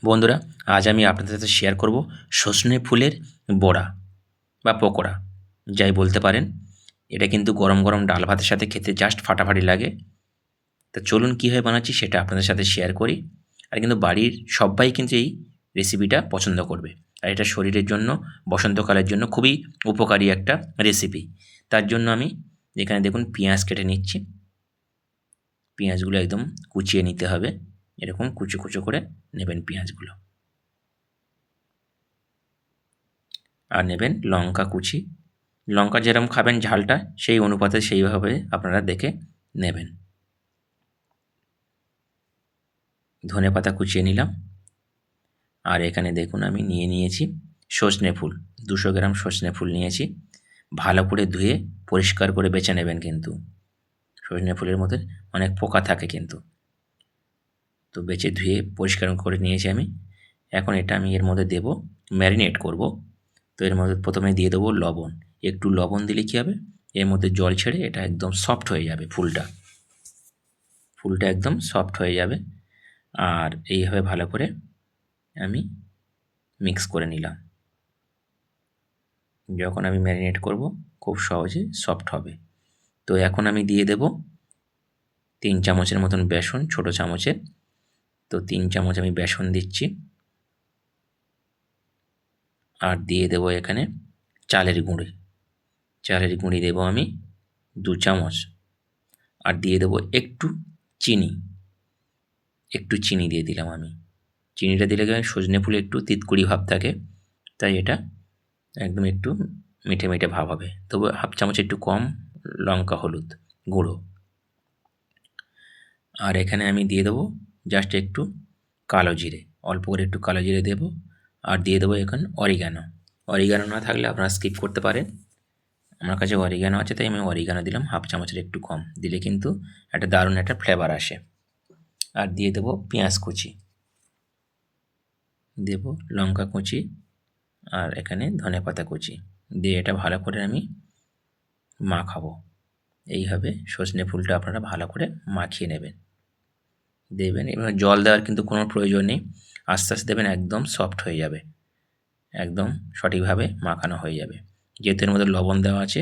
বন্ধুরা, আজ আমি আপনাদের সাথে শেয়ার করব সজনে ফুলের বড়া বা পকোড়া, যাই বলতে পারেন। এটা কিন্তু গরম গরম ডাল ভাতের সাথে খেতে জাস্ট ফাটাফাটি লাগে। তা চলুন কীভাবে বানাচ্ছি সেটা আপনাদের সাথে শেয়ার করি। আর কিন্তু বাড়ির সবাই কিন্তু এই রেসিপিটা পছন্দ করবে। আর এটা শরীরের জন্য, বসন্তকালের জন্য খুবই উপকারী একটা রেসিপি। তার জন্য আমি এখানে দেখুন পেঁয়াজ কেটে নিচ্ছি। পেঁয়াজগুলো একদম কুচিয়ে নিতে হবে, এরকম কুচো কুচো করে নেবেন পেঁয়াজগুলো। আর নেবেন লঙ্কা কুচি। লঙ্কা যেরকম খাবেন ঝালটা, সেই অনুপাতে সেইভাবে আপনারা দেখে নেবেন। ধনেপাতা কুচিয়ে নিলাম। আর এখানে দেখুন আমি নিয়ে নিয়েছি সজনে ফুল। 200 গ্রাম সজনে ফুল নিয়েছি। ভালো করে ধুয়ে পরিষ্কার করে বেছে নেবেন কিন্তু। সজনে ফুলের মধ্যে অনেক পোকা থাকে কিন্তু। তো বেছে ধুয়ে পরিষ্কার করে নিয়েছি আমি। এখন এটা আমি এর মধ্যে দেবো, ম্যারিনেট করব। তো এর মধ্যে প্রথমে দিয়ে দেবো লবণ। একটু লবণ দিলে কী হবে, এর মধ্যে জল ছেড়ে এটা একদম সফট হয়ে যাবে। ফুলটা একদম সফট হয়ে যাবে। আর এইভাবে ভালো করে আমি মিক্স করে নিলাম। যখন আমি ম্যারিনেট করব খুব সহজে সফট হবে। তো এখন আমি দিয়ে দেব 3 চামচের মতন বেসন, ছোটো চামচের। তো 3 চামচ আমি বেসন দিচ্ছি। আর দিয়ে দেবো এখানে চালের গুঁড়ি। চালের গুঁড়ি দেবো আমি 2 চামচ। আর দিয়ে দেবো একটু চিনি। একটু চিনি দিয়ে দিলাম আমি। চিনিটা দিলে কি হয়, সজনে ফুলে একটু তিতকুড়ি ভাব থাকে, তাই এটা একদম একটু মিঠে মিঠে ভাব হবে। তবু হাফ চামচ একটু কম লঙ্কা হলুদ গুঁড়ো। আর এখানে আমি দিয়ে দেবো জাস্ট একটু কালো জিরে, অল্প করে একটু কালো জিরে দেবো। আর দিয়ে দেবো এখানে অরিগ্যানো। অরিগ্যানো না থাকলে আপনারা স্কিপ করতে পারেন। আমার কাছে অরিগ্যানো আছে তাই আমি অরিগ্যানো দিলাম, হাফ চামচের একটু কম দিলে কিন্তু একটা দারুণ একটা ফ্লেভার আসে। আর দিয়ে দেবো পেঁয়াজ কুচি, দেবো লঙ্কা কুচি, আর এখানে ধনেপাতা কুচি দিয়ে এটা ভালো করে আমি মাখাবো। এইভাবে সজনে ফুলটা আপনারা ভালো করে মাখিয়ে নেবেন। দেবেন, এবার জল দেওয়ার কিন্তু কোনো প্রয়োজন নেই। আস্তে আস্তে দেবেন, একদম সফট হয়ে যাবে। একদম সঠিকভাবে মাখানো হয়ে যাবে। যেহেতু এর মধ্যে লবণ দেওয়া আছে,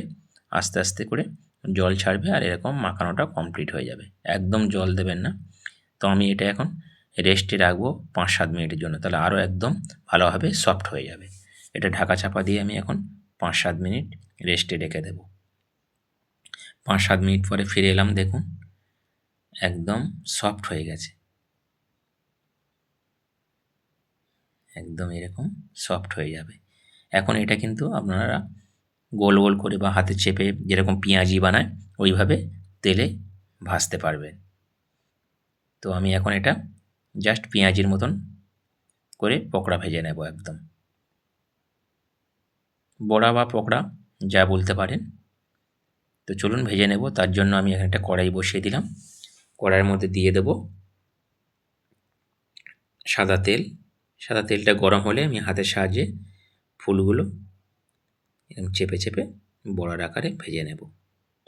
আস্তে আস্তে করে জল ছাড়বে আর এরকম মাখানোটা কমপ্লিট হয়ে যাবে। একদম জল দেবেন না। তো আমি এটা এখন রেস্টে রাখবো 5-7 মিনিটের জন্য, তাহলে আরও একদম ভালোভাবে সফট হয়ে যাবে। এটা ঢাকা চাপা দিয়ে আমি এখন 5-7 মিনিট রেস্টে রেখে দেবো। 5-7 মিনিট পরে ফিরে এলাম, দেখুন একদম সফট হয়ে গেছে। একদম এরকম সফট হয়ে যাবে। এখন এটা কিন্তু আপনারা গোল গোল করে বা হাতে চেপে যেরকম পেঁয়াজি বানায় ওইভাবে তেলে ভাজতে পারবেন। তো আমি এখন এটা জাস্ট পেঁয়াজির মতন করে পকোড়া ভেজে নেব একদম। বড়া বা পকোড়া যা বলতে পারেন। তো চলুন ভেজে নেব। তার জন্য আমি এখানে একটা কড়াই বসিয়ে দিলাম। কড়াইয়ের মধ্যে দিয়ে দেব সাদা তেল। সাদা তেলটা গরম হলে আমি হাতের সাহায্যে ফুলগুলো এরকম চেপে চেপে বড়ার আকারে ভেজে নেব,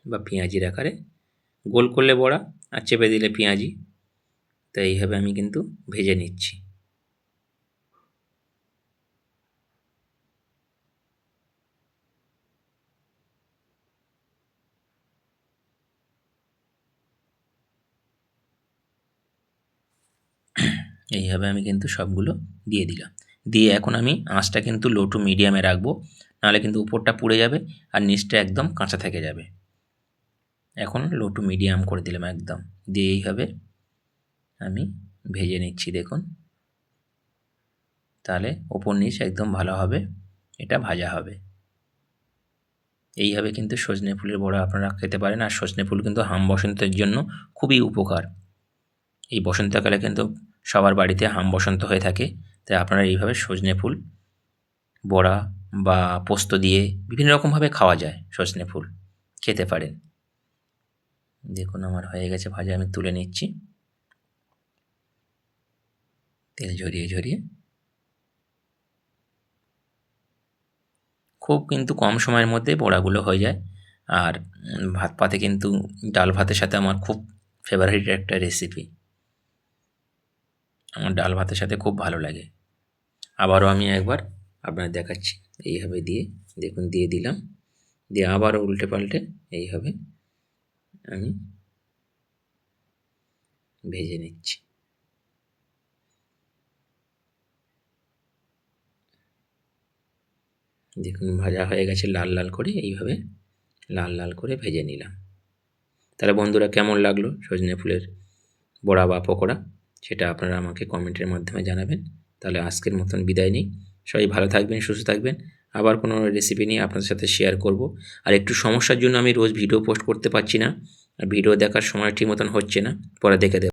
বা পেঁয়াজির আকারে। গোল করলে বড়া আর চেপে দিলে পেঁয়াজি। তো এইভাবে আমি কিন্তু ভেজে নিচ্ছি। এইভাবে আমি কিন্তু সবগুলো দিয়ে দিলাম। দিয়ে এখন আমি আঁচটা কিন্তু লো টু মিডিয়ামে রাখবো, নাহলে কিন্তু উপরটা পুড়ে যাবে আর নিচটা একদম কাঁচা থেকে যাবে। এখন লো টু মিডিয়াম করে দিলাম একদম। দিয়ে এইভাবে আমি ভেজে নিচ্ছি, দেখুন। তাহলে ওপর নিচ একদম ভালোভাবে এটা ভাজা হবে। এইভাবে কিন্তু সজনে ফুলের বড়া আপনারা খেতে পারেন। আর সজনে ফুল কিন্তু হাম বসন্তের জন্য খুবই উপকার। এই বসন্তকালে কিন্তু সবার বাড়িতে হাম বসন্ত হয়ে থাকে, তাই আপনারা এইভাবে সজনে ফুল বড়া বা পোস্ত দিয়ে বিভিন্ন রকমভাবে খাওয়া যায়। সজনে ফুল খেতে পারেন। দেখুন আমার হয়ে গেছে ভাজা, আমি তুলে নিচ্ছি তেল ঝরিয়ে ঝরিয়ে। খুব কিন্তু কম সময়ের মধ্যে বড়াগুলো হয়ে যায়। আর ভাত পাতে কিন্তু ডাল ভাতের সাথে আমার খুব ফেভারিট একটা রেসিপি। আমার ডাল ভাতের সাথে খুব ভালো লাগে। আবারও আমি একবার আপনাদের দেখাচ্ছি, এইভাবে দিয়ে দেখুন দিয়ে দিলাম, দিয়ে আবারও উল্টে পাল্টে এইভাবে আমি ভেজে নিচ্ছি। দেখুন ভাজা হয়ে গেছে লাল লাল করে, এইভাবে লাল লাল করে ভেজে নিলাম। তাহলে বন্ধুরা কেমন লাগলো সজনে ফুলের বড়া বা পকোড়া, সেটা আপনারা আমাকে কমেন্টের মাধ্যমে জানাবেন। তাহলে আজকের মতন বিদায় নিই। সবাই ভালো থাকবেন, সুস্থ থাকবেন। আবার কোনো রেসিপি নিয়ে আপনাদের সাথে শেয়ার করব। আর একটু সমস্যার জন্য আমি রোজ ভিডিও পোস্ট করতে পারছি না, আর ভিডিও দেখার সময় ঠিক মতন হচ্ছে না, পরে দেখে দেব।